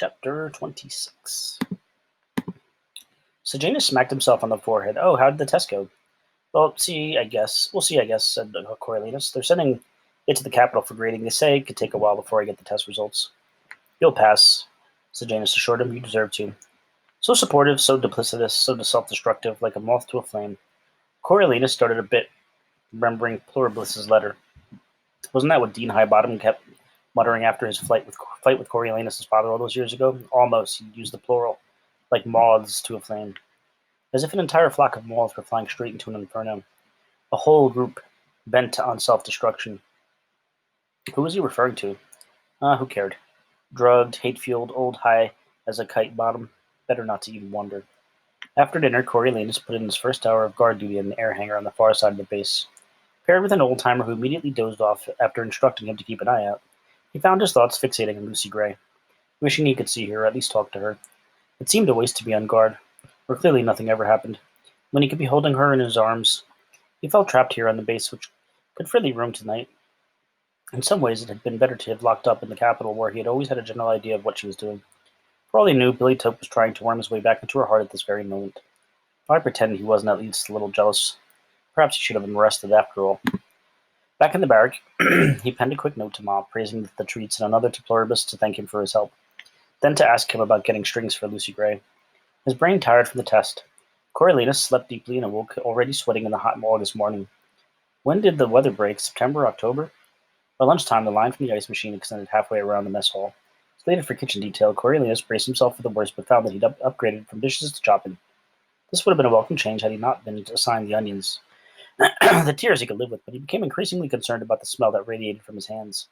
Chapter 26. Sejanus smacked himself on the forehead. Oh, how did the test go? Well, we'll see, I guess, said Coriolanus. They're sending it to the capital for grading. They say it could take a while before I get the test results. You'll pass, Sejanus assured him. You deserve to. So supportive, so duplicitous, so self-destructive, like a moth to a flame. Coriolanus started a bit, remembering Pluribus's letter. Wasn't that what Dean Highbottom kept muttering after his fight with Coriolanus' father all those years ago? Almost, he used the plural, like moths to a flame. As if an entire flock of moths were flying straight into an inferno. A whole group bent on self-destruction. Who was he referring to? Who cared? Drugged, hate-fueled, old high as a kite bottom. Better not to even wonder. After dinner, Coriolanus put in his first hour of guard duty in an air hangar on the far side of the base. Paired with an old-timer who immediately dozed off after instructing him to keep an eye out, he found his thoughts fixating on Lucy Gray, wishing he could see her, or at least talk to her. It seemed a waste to be on guard, for clearly nothing ever happened. When he could be holding her in his arms, he felt trapped here on the base, which could freely roam tonight. In some ways, it had been better to have locked up in the capital, where he had always had a general idea of what she was doing. For all he knew, Billy Tope was trying to worm his way back into her heart at this very moment. I pretend he wasn't at least a little jealous. Perhaps he should have been arrested after all. Back in the barrack, he penned a quick note to Ma, praising the treats, and another to Pluribus to thank him for his help. Then to ask him about getting strings for Lucy Gray. His brain tired from the test. Coriolanus slept deeply and awoke already sweating in the hot August morning. When did the weather break? September, October? By lunchtime, the line from the ice machine extended halfway around the mess hall. Slated for kitchen detail, Coriolanus braced himself for the worst, but found that he'd upgraded from dishes to chopping. This would have been a welcome change had he not been assigned the onions. The tears he could live with, but he became increasingly concerned about the smell that radiated from his hands.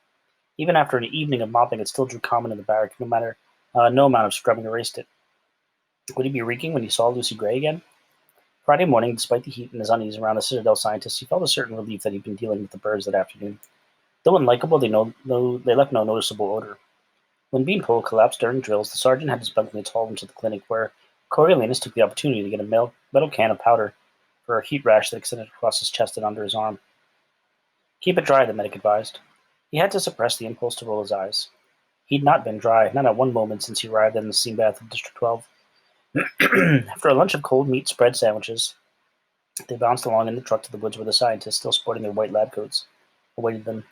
Even after an evening of mopping, it still drew common in the barrack, no amount of scrubbing erased it. Would he be reeking when he saw Lucy Gray again? Friday morning, despite the heat and his unease around the Citadel scientists, he felt a certain relief that he'd been dealing with the birds that afternoon. Though unlikable, they left no noticeable odor. When Beanpole collapsed during drills, the sergeant had his bunkmates hauled him to the clinic, where Coriolanus took the opportunity to get a metal can of powder for a heat rash that extended across his chest and under his arm. Keep it dry, the medic advised. He had to suppress the impulse to roll his eyes. He'd not been dry, not at one moment since he arrived in the steam bath of District 12. After a lunch of cold meat spread sandwiches, they bounced along in the truck to the woods where the scientists, still sporting their white lab coats, awaited them.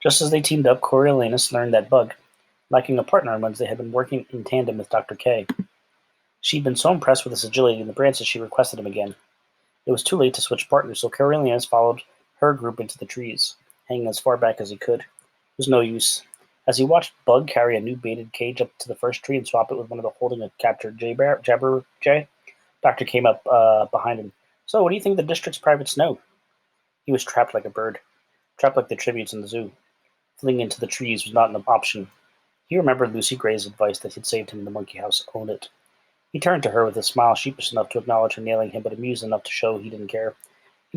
Just as they teamed up, Coriolanus learned that Bug, lacking a partner on Wednesday, had been working in tandem with Dr. K. She'd been so impressed with his agility in the branches she requested him again. It was too late to switch partners, so Coriolanus followed her group into the trees, hanging as far back as he could. It was no use. As he watched Bug carry a new baited cage up to the first tree and swap it with one of the holding a captured Jabberjay, Doctor came up behind him. So, what do you think of the district's privates know? He was trapped like a bird, trapped like the tributes in the zoo. Fleeing into the trees was not an option. He remembered Lucy Gray's advice that had saved him in the monkey house. Own it. He turned to her with a smile sheepish enough to acknowledge her nailing him, but amused enough to show he didn't care.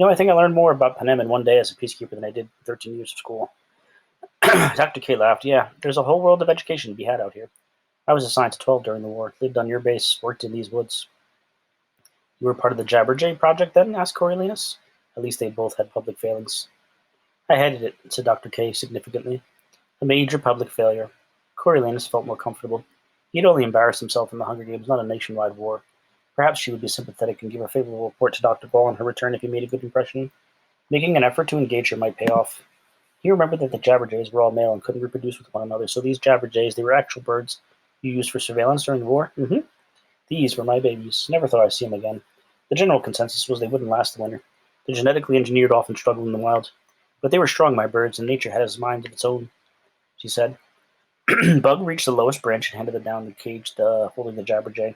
I think I learned more about Panem in one day as a peacekeeper than I did in 13 years of school. Dr. K laughed. Yeah, there's a whole world of education to be had out here. I was assigned to 12 during the war, lived on your base, worked in these woods. You were part of the Jabberjay project then? Asked Coriolanus. At least they both had public failings. I headed it, said Dr. K significantly. A major public failure. Coriolanus felt more comfortable. He'd only embarrassed himself in the Hunger Games, not a nationwide war. Perhaps she would be sympathetic and give a favorable report to Dr. Ball on her return if he made a good impression. Making an effort to engage her might pay off. He remembered that the Jabberjays were all male and couldn't reproduce with one another, so these Jabberjays, they were actual birds you used for surveillance during the war? Mm-hmm. These were my babies. Never thought I'd see them again. The general consensus was they wouldn't last the winter. The genetically engineered often struggled in the wild. But they were strong, my birds, and nature had a mind of its own, she said. Bug reached the lowest branch and handed it down the cage holding the Jabberjay.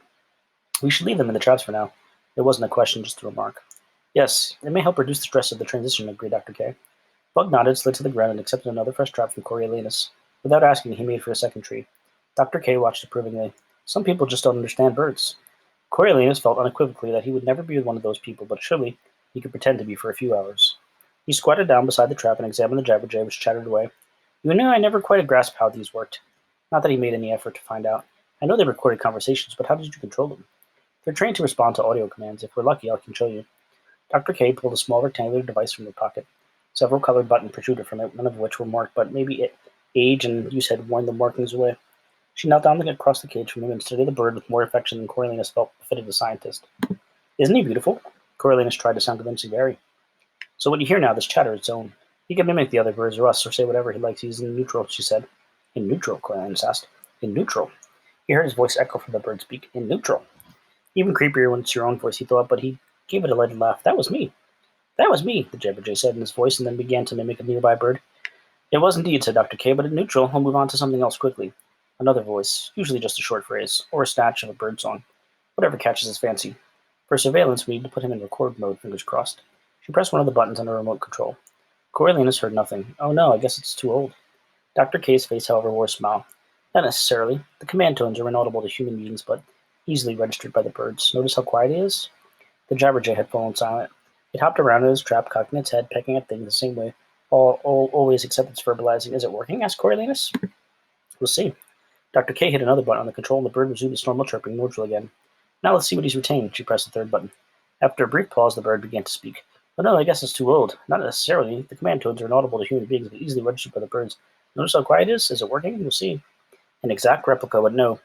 We should leave them in the traps for now. It wasn't a question, just a remark. Yes, it may help reduce the stress of the transition, agreed Dr. K. Bug nodded, slid to the ground, and accepted another fresh trap from Coriolanus. Without asking, he made for a second tree. Dr. K watched approvingly. Some people just don't understand birds. Coriolanus felt unequivocally that he would never be with one of those people, but surely he could pretend to be for a few hours. He squatted down beside the trap and examined the Jabberjay, which chattered away. I never quite grasped how these worked. Not that he made any effort to find out. I know they recorded conversations, but how did you control them? They're trained to respond to audio commands. If we're lucky, I can show you. Dr. K pulled a small rectangular device from her pocket. Several colored buttons protruded from it, none of which were marked, but maybe age and use had worn the markings away. She knelt down across the cage from him and studied the bird with more affection than Coriolanus felt befitted a scientist. Isn't he beautiful? Coriolanus tried to sound convincing. Very. So what you hear now, this chatter is its own. He can mimic the other birds or us, or say whatever he likes. He's in neutral, she said. In neutral, Coriolanus asked. In neutral. He heard his voice echo from the bird's beak. In neutral. Even creepier when it's your own voice, he thought, but he gave a delighted laugh. That was me. That was me, the Jabberjay said in his voice, and then began to mimic a nearby bird. It was indeed, said Dr. K, but in neutral, we'll move on to something else quickly. Another voice, usually just a short phrase, or a snatch of a bird song. Whatever catches his fancy. For surveillance, we need to put him in record mode, fingers crossed. She pressed one of the buttons on her remote control. Coriolanus heard nothing. Oh no, I guess it's too old. Dr. K's face, however, wore a smile. Not necessarily. The command tones are inaudible to human beings, but easily registered by the birds. Notice how quiet it is? The Jabberjay had fallen silent. It hopped around in its trap, cocking its head, pecking at things the same way, always except its verbalizing. Is it working? Asked Coriolanus. We'll see. Dr. K hit another button on the control, and the bird resumed its normal chirping, neutral again. Now let's see what he's retained. She pressed the third button. After a brief pause, the bird began to speak. But no, I guess it's too old. Not necessarily. The command tones are inaudible to human beings, but easily registered by the birds. Notice how quiet it is? Is it working? We'll see. An exact replica, but no.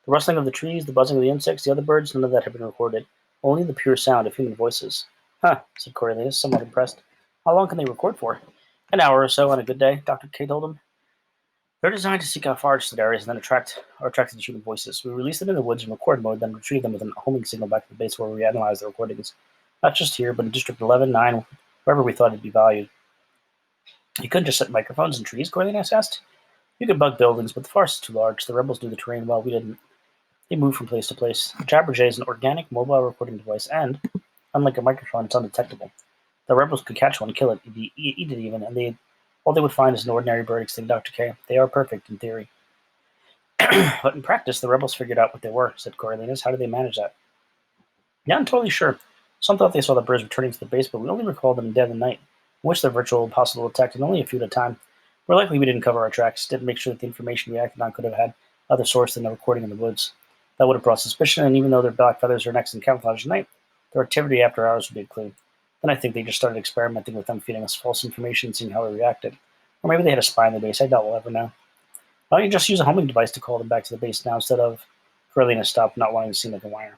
The rustling of the trees, the buzzing of the insects, the other birds, none of that had been recorded. Only the pure sound of human voices. Huh, said Coriolanus, somewhat impressed. How long can they record for? An hour or so on a good day, Dr. K told him. They're designed to seek out forested areas and then are attracted to human voices. We release them in the woods in record mode, then retrieve them with a homing signal back to the base where we analyze the recordings. Not just here, but in District 11, 9, wherever we thought it'd be valued. You couldn't just set microphones in trees, Coriolanus asked. You could bug buildings, but the forest is too large. The rebels knew the terrain well, we didn't. They moved from place to place. The Jabberjay is an organic mobile recording device, and, unlike a microphone, it's undetectable. The rebels could catch one, kill it, eat it even, and all they would find is an ordinary bird, explained Dr. K. They are perfect in theory. But in practice, the rebels figured out what they were, said Coriolanus. How did they manage that? Yeah, I'm totally sure. Some thought they saw the birds returning to the base, but we only recalled them in dead of night, in which the virtual possible attacked, and only a few at a time. More likely we didn't cover our tracks, didn't make sure that the information we acted on could have had other source than a recording in the woods. That would have brought suspicion, and even though their black feathers are next in camouflage at night, their activity after hours would be a clue. Then I think they just started experimenting with them, feeding us false information and seeing how we reacted. Or maybe they had a spy in the base. I doubt we'll ever know. Why don't you just use a homing device to call them back to the base now instead of... Coriolanus stopped, not wanting to seem like a whiner.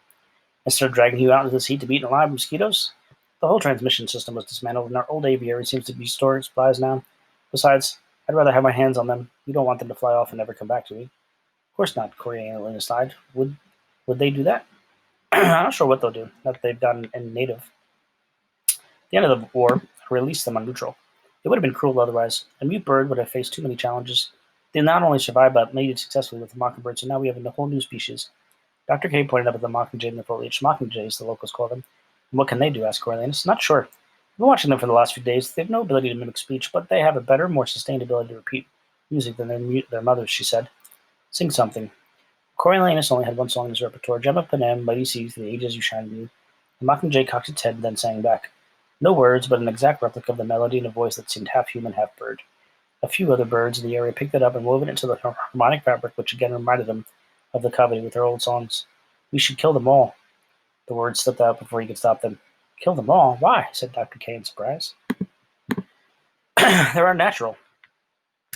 Instead of dragging you out into this heat to be eaten alive by mosquitoes? The whole transmission system was dismantled, and our old aviary seems to be storing supplies now. Besides, I'd rather have my hands on them. You don't want them to fly off and never come back to me. Of course not, Coriolanus sighed. Would they do that? I'm not sure what they'll do, now that they've gotten in native. At the end of the war, I released them on neutral. It would have been cruel otherwise. A mute bird would have faced too many challenges. They not only survived, but mated successfully with the mockingbird, so now we have a whole new species. Dr. K pointed up at the mockingjay in the foliage. Mockingjays, the locals call them. And what can they do? Asked Coriolanus. Not sure. I've been watching them for the last few days. They have no ability to mimic speech, but they have a better, more sustained ability to repeat music than their mothers, she said. Sing something. Coriolanus only had one song in his repertoire, Gem of Panem, Mighty Seas, The Ages You Shine Blue. The mockingjay cocked its head and then sang back. No words, but an exact replica of the melody in a voice that seemed half human, half bird. A few other birds in the area picked it up and wove it into the harmonic fabric, which again reminded them of the cavity with their old songs. We should kill them all. The words slipped out before he could stop them. Kill them all? Why? Said Dr. K in surprise. They're unnatural.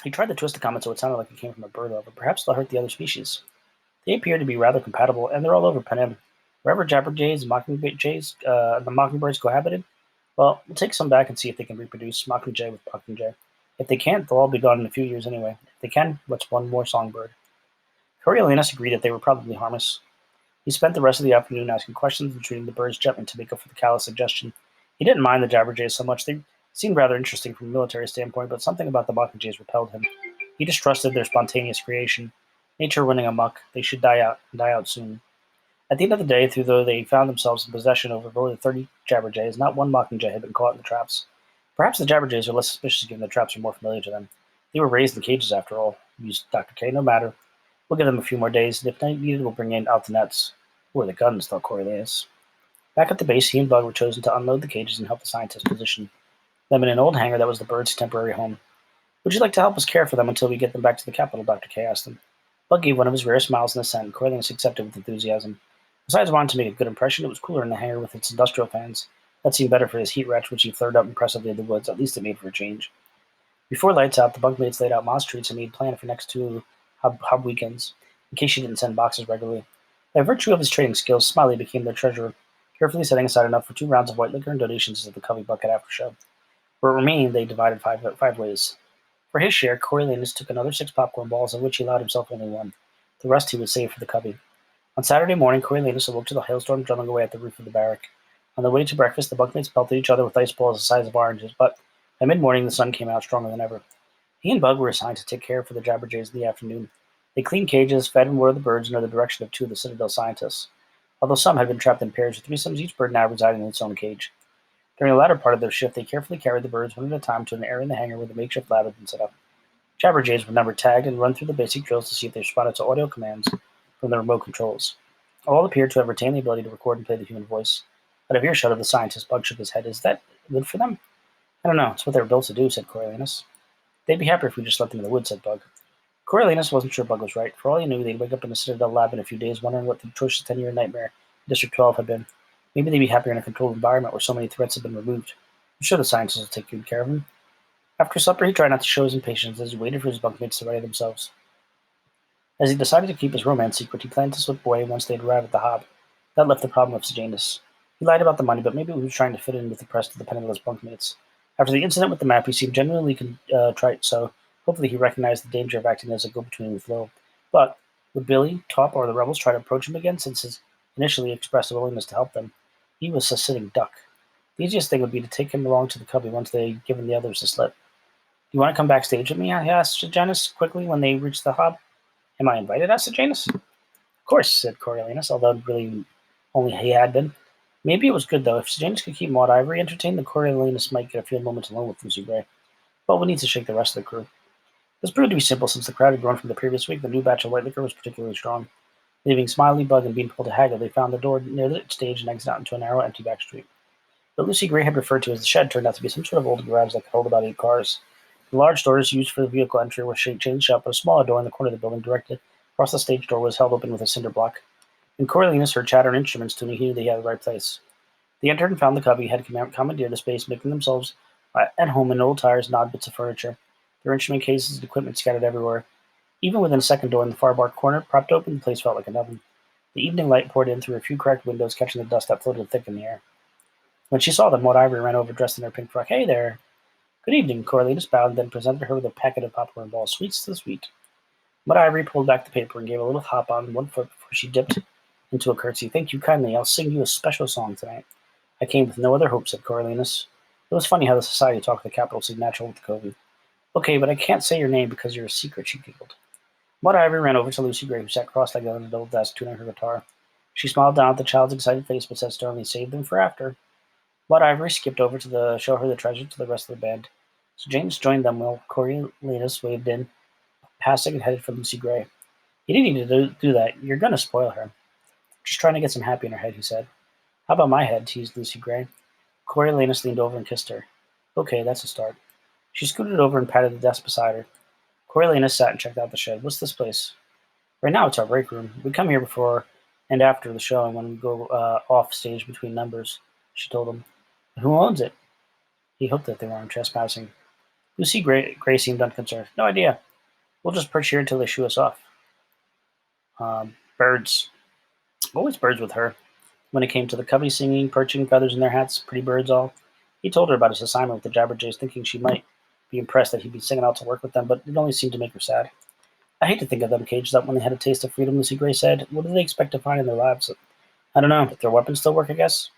He tried to twist the comment so it sounded like it came from a bird lover. Perhaps they'll hurt the other species. They appear to be rather compatible, and they're all over Panem. Wherever Jabberjays and the mockingbirds cohabited, well, we'll take some back and see if they can reproduce Mockingjay with Mockingjay. If they can't, they'll all be gone in a few years anyway. If they can, what's one more songbird? Coriolanus agreed that they were probably harmless. He spent the rest of the afternoon asking questions and treating the birds gently to make up for the callous suggestion. He didn't mind the Jabberjays so much. They seemed rather interesting from a military standpoint, but something about the Mockingjays repelled him. He distrusted their spontaneous creation. Nature running amok, they should die out soon. At the end of the day, though they found themselves in possession of more than 30 Jabberjays, not one Mockingjay had been caught in the traps. Perhaps the Jabberjays are less suspicious given the traps are more familiar to them. They were raised in cages after all, mused Dr. K. No matter. We'll give them a few more days, and if needed, we'll bring out the nets. Or the guns, thought Coriolanus. Back at the base, he and Bug were chosen to unload the cages and help the scientists position them in an old hangar that was the birds' temporary home. Would you like to help us care for them until we get them back to the capital? Dr. K asked them. Bug gave one of his rare smiles in assent, and Coriolanus accepted with enthusiasm. Besides wanting to make a good impression, it was cooler in the hangar with its industrial fans. That seemed better for his heat ratch, which he flared up impressively in the woods. At least it made for a change. Before lights out, the bunkmates laid out Moss treats and made plans for next two hub weekends. in case she didn't send boxes regularly. By virtue of his trading skills, Smiley became their treasurer, carefully setting aside enough for 2 rounds of white liquor and donations to the Covey Bucket after show. What remained, they divided five ways. For his share, Coriolanus took another 6 popcorn balls, of which he allowed himself only one. The rest he would save for the Covey. On Saturday morning, Coriolanus awoke to the hailstorm drumming away at the roof of the barrack. On the way to breakfast, the bunkmates pelted each other with ice balls the size of oranges, but by mid-morning the sun came out stronger than ever. He and Bug were assigned to take care for the Jabberjays in the afternoon. They cleaned cages, fed and watered the birds under the direction of 2 of the Citadel scientists. Although some had been trapped in pairs of threesomes, each bird now residing in its own cage. During the latter part of their shift, they carefully carried the birds one at a time to an area in the hangar where the makeshift lab had been set up. Jabberjays were number tagged and run through the basic drills to see if they responded to audio commands from the remote controls. All appeared to have retained the ability to record and play the human voice. Out of earshot of the scientist, Bug shook his head. Is that good for them? I don't know. It's what they were built to do, said Coriolanus. They'd be happier if we just let them in the woods, said Bug. Coriolanus wasn't sure Bug was right. For all he knew, they'd wake up in the Citadel lab in a few days wondering what the atrocious 10-year nightmare District 12 had been. Maybe they'd be happier in a controlled environment where so many threats had been removed. I'm sure the scientists will take good care of him. After supper, he tried not to show his impatience as he waited for his bunkmates to ready themselves. As he decided to keep his romance secret, he planned to slip away once they'd arrived at the Hob. That left the problem of Sejanus. He lied about the money, but maybe he was trying to fit in with the rest of the penniless bunkmates. After the incident with the map, he seemed genuinely contrite, so hopefully he recognized the danger of acting as a go-between with Lo. But would Billy, Top, or the rebels try to approach him again, since his initially expressed a willingness to help them? He was a sitting duck. The easiest thing would be to take him along to the Cubby once they'd given the others the slip. Do you want to come backstage with me? He asked Sejanus quickly when they reached the Hob. Am I invited? Asked Sejanus. Of course, said Coriolanus, although really only he had been. Maybe it was good, though. If Sejanus could keep Maud Ivory entertained, then Coriolanus might get a few moments alone with Lucy Gray. But we need to shake the rest of the crew. This proved to be simple since the crowd had grown from the previous week. The new batch of white liquor was particularly strong. Leaving Smiley, Bug, and Beanpole to haggle, they found the door near the stage and exited out into a narrow, empty back street. What Lucy Gray had referred to as the shed turned out to be some sort of old garage that could hold about 8 cars. The large doors used for the vehicle entry were chained shut, but a smaller door in the corner of the building directed across the stage door was held open with a cinder block. When Coriolanus heard chatter and instruments tuning, he knew they had the right place. They entered and found the Cubby had commandeered the space, making themselves at home in old tires and odd bits of furniture. Their instrument cases and equipment scattered everywhere. Even within a second door in the far bar corner, propped open, the place felt like an oven. The evening light poured in through a few cracked windows, catching the dust that floated thick in the air. When she saw them, Maud Ivory ran over, dressed in her pink frock. Hey there. Good evening, Coriolanus bowed and then presented her with a packet of popcorn balls, sweets to the sweet. Maud Ivory pulled back the paper and gave a little hop on one foot before she dipped into a curtsy. Thank you kindly. I'll sing you a special song tonight. I came with no other hope, said Coriolanus. It was funny how the society talk of the capital seemed natural with the Covey. Okay, but I can't say your name because you're a secret, she giggled. Maud Ivory ran over to Lucy Gray, who sat cross-legged on a double desk, tuning her guitar. She smiled down at the child's excited face, but said sternly, save them for after. Maud Ivory skipped over to show her the treasure to the rest of the band. So James joined them while Coriolanus waved in, passing and headed for Lucy Gray. You didn't need to do that. You're going to spoil her. Just trying to get some happy in her head, he said. How about my head, teased Lucy Gray. Coriolanus leaned over and kissed her. Okay, that's a start. She scooted over and patted the desk beside her. Coriolanus sat and checked out the shed. What's this place? Right now it's our break room. We come here before and after the show and when we go off stage between numbers, she told him. Who owns it? He hoped that they weren't trespassing. Lucy Gray seemed unconcerned. No idea. We'll just perch here until they shoo us off. Birds. Always birds with her. When it came to the Covey singing, perching, feathers in their hats, pretty birds all. He told her about his assignment with the Jabberjays, thinking she might be impressed that he'd be singing out to work with them, but it only seemed to make her sad. I hate to think of them caged up when they had a taste of freedom, Lucy Gray said. What do they expect to find in their lives? I don't know. If their weapons still work, I guess.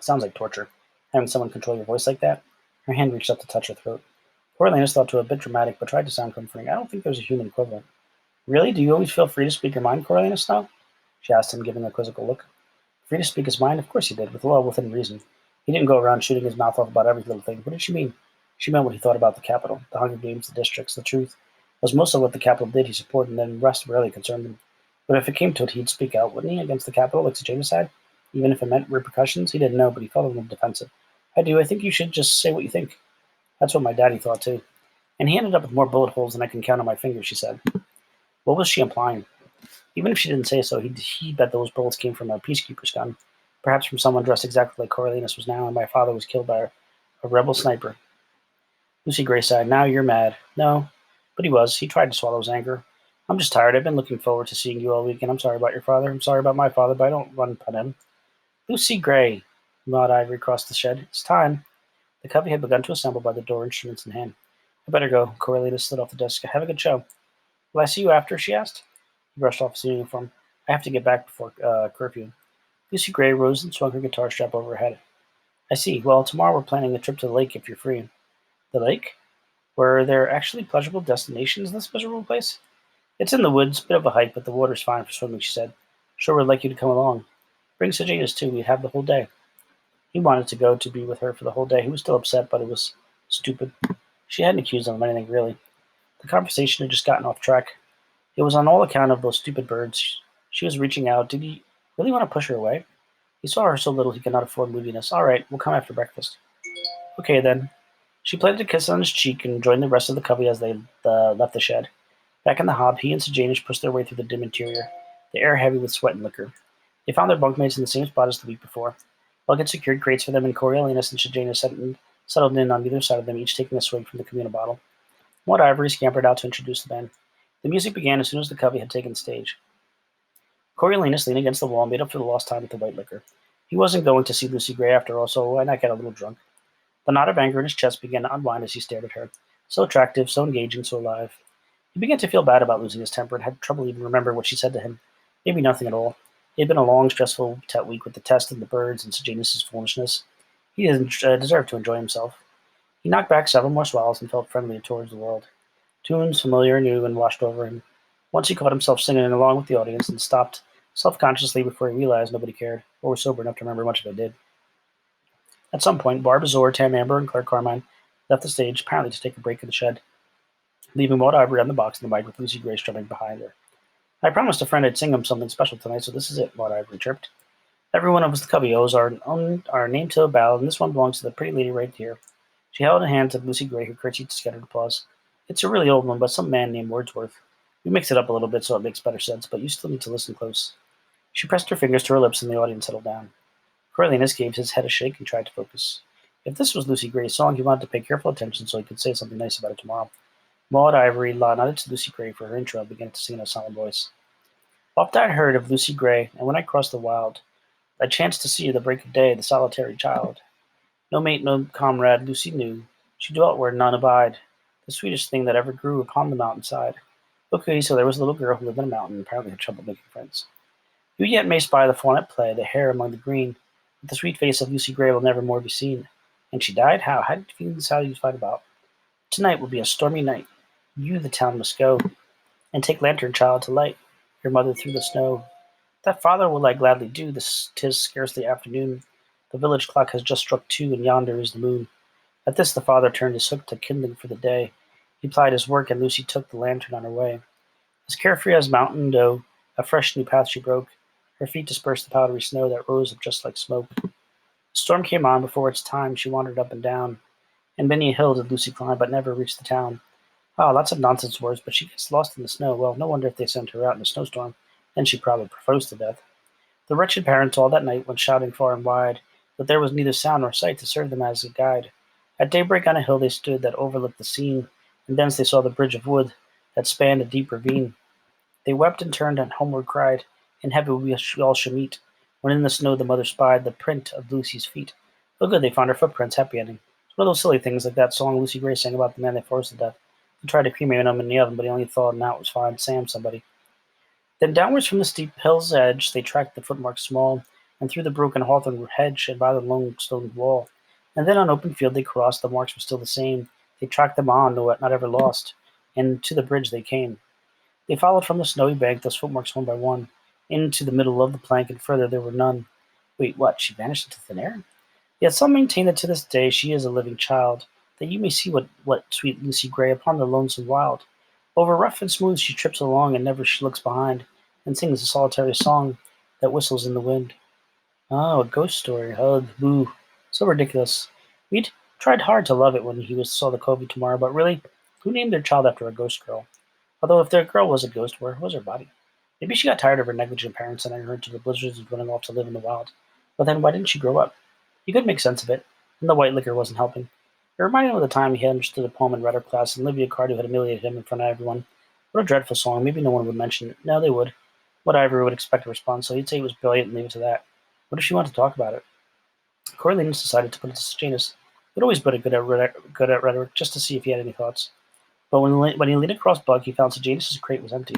Sounds like torture. Having someone control your voice like that. Her hand reached up to touch her throat. Coriolanus thought to a bit dramatic, but tried to sound comforting. I don't think there's a human equivalent. Really? Do you always feel free to speak your mind, Coriolanus, now? She asked him, giving a quizzical look. Free to speak his mind? Of course he did, with law within reason. He didn't go around shooting his mouth off about every little thing. What did she mean? She meant what he thought about the capital, the Hunger Games, the districts, the truth. Was most of what the capital did he supported, and then the rest rarely concerned him. But if it came to it, he'd speak out, wouldn't he, against the capital, like Sejanus had? Even if it meant repercussions? He didn't know, but he felt a little defensive. I think you should just say what you think. That's what my daddy thought, too. And he ended up with more bullet holes than I can count on my fingers, she said. What was she implying? Even if she didn't say so, he'd bet those bullets came from a peacekeeper's gun. Perhaps from someone dressed exactly like Coriolanus was now, and my father was killed by a rebel sniper. Lucy Gray sighed. Now you're mad. No, but he was. He tried to swallow his anger. I'm just tired. I've been looking forward to seeing you all week, and I'm sorry about your father. I'm sorry about my father, but I don't run upon him. Lucy Gray, Maud Ivory crossed the shed. It's time. The covey had begun to assemble by the door, instruments in hand. I better go. Coriolanus slid off the desk. Have a good show. Will I see you after? She asked. He brushed off his uniform. I have to get back before curfew. Lucy Gray rose and swung her guitar strap over her head. I see. Well, tomorrow we're planning a trip to the lake if you're free. The lake? Were there actually pleasurable destinations in this miserable place? It's in the woods, bit of a hike, but the water's fine for swimming, she said. Sure would like you to come along. Bring Sejanus too, we'd have the whole day. He wanted to go to be with her for the whole day. He was still upset, but it was stupid. She hadn't accused him of anything, really. The conversation had just gotten off track. It was on all account of those stupid birds. She was reaching out. Did he really want to push her away? He saw her so little he could not afford moodiness. All right, we'll come after breakfast. Okay, then. She planted a kiss on his cheek and joined the rest of the covey as they left the shed. Back in the hob, he and Sejanus pushed their way through the dim interior, the air heavy with sweat and liquor. They found their bunkmates in the same spot as the week before. Buck had secured crates for them, and Coriolanus and Sejanus settled in on either side of them, each taking a swig from the communal bottle. Maud Ivory scampered out to introduce the band. The music began as soon as the covey had taken the stage. Coriolanus leaned against the wall and made up for the lost time with the white liquor. He wasn't going to see Lucy Gray after all, so why not get a little drunk? The knot of anger in his chest began to unwind as he stared at her. So attractive, so engaging, so alive. He began to feel bad about losing his temper and had trouble even remembering what she said to him. Maybe nothing at all. It had been a long, stressful week with the test and the birds and Sejanus' foolishness. He didn't deserve to enjoy himself. He knocked back several more swallows and felt friendly towards the world. Tunes, familiar and new, and washed over him. Once he caught himself singing along with the audience and stopped self-consciously before he realized nobody cared, or was sober enough to remember much of it did. At some point, Barb Azor, Tam Amber, and Clark Carmine left the stage, apparently to take a break in the shed, leaving Maud Ivory on the box in the mic with Lucy Gray strumming behind her. I promised a friend I'd sing him something special tonight, so this is it, Maud Ivory chirped. Every one of us the Cubby owes our name to a ballad, and this one belongs to the pretty lady right here. She held a hand to Lucy Gray, who curtsied to scattered applause. It's a really old one, but some man named Wordsworth. We mixed it up a little bit so it makes better sense, but you still need to listen close. She pressed her fingers to her lips, and the audience settled down. Coriolanus gave his head a shake and tried to focus. If this was Lucy Gray's song, he wanted to pay careful attention so he could say something nice about it tomorrow. Maud Ivory nodded to Lucy Gray for her intro and began to sing in a solemn voice. Oft I heard of Lucy Gray, and when I crossed the wild, I chanced to see the break of day, the solitary child. No mate, no comrade, Lucy knew. She dwelt where none abide, the sweetest thing that ever grew upon the mountainside. Okay, so there was a little girl who lived in a mountain and apparently had trouble making friends. You yet may spy the fawn at play, the hare among the green, but the sweet face of Lucy Gray will never more be seen. And she died? How? How did feelings how you fight about? Tonight will be a stormy night. You the town must go, and take lantern child to light your mother through the snow. That father will I gladly do, tis scarcely afternoon. The village clock has just struck 2, and yonder is the moon. At this the father turned his hook to kindling for the day. He plied his work, and Lucy took the lantern on her way. As carefree as mountain doe, a fresh new path she broke. Her feet dispersed the powdery snow that rose up just like smoke. The storm came on before its time. She wandered up and down, and many a hill did Lucy climb, but never reached the town. Ah, lots of nonsense words, but she gets lost in the snow. Well, no wonder if they sent her out in a snowstorm. Then she'd probably froze to death. The wretched parents all that night went shouting far and wide, but there was neither sound nor sight to serve them as a guide. At daybreak on a hill they stood that overlooked the scene, and thence they saw the bridge of wood that spanned a deep ravine. They wept and turned and homeward cried, in heaven we all shall meet, when in the snow the mother spied the print of Lucy's feet. Oh good, they found her footprints, happy ending. It's one of those silly things like that song Lucy Gray sang about the man they froze to death. He tried to cremate him in the oven, but he only thawed and out was fine, Sam somebody. Then downwards from the steep hill's edge they tracked the footmarks small, and through the broken hawthorn hedge and by the lone stone wall. And then on open field they crossed, the marks were still the same. They tracked them on, not ever lost, and to the bridge they came. They followed from the snowy bank those footmarks one by one, into the middle of the plank, and further there were none. Wait, what? She vanished into thin air? Yet some maintain that to this day she is a living child, that you may see what sweet Lucy Gray upon the lonesome wild. Over rough and smooth she trips along, and never she looks behind, and sings a solitary song that whistles in the wind. Oh, a ghost story. Oh, boo. So ridiculous. We'd tried hard to love it when saw the Covey tomorrow, but really, who named their child after a ghost girl? Although if their girl was a ghost, where was her body? Maybe she got tired of her negligent parents sending her into the blizzards and running off to live in the wild. But then why didn't she grow up? He could make sense of it, and the white liquor wasn't helping. It reminded him of the time he had understood a poem in rhetoric class, and Livia Cardew had humiliated him in front of everyone. What a dreadful song. Maybe no one would mention it. No, they would. What Ivory would expect a response, so he'd say it was brilliant and leave it to that. What if she wanted to talk about it? Coriolanus decided to put it to Sejanus. He'd always been good at rhetoric, just to see if he had any thoughts. But when he leaned across Bug, he found Sejanus' crate was empty.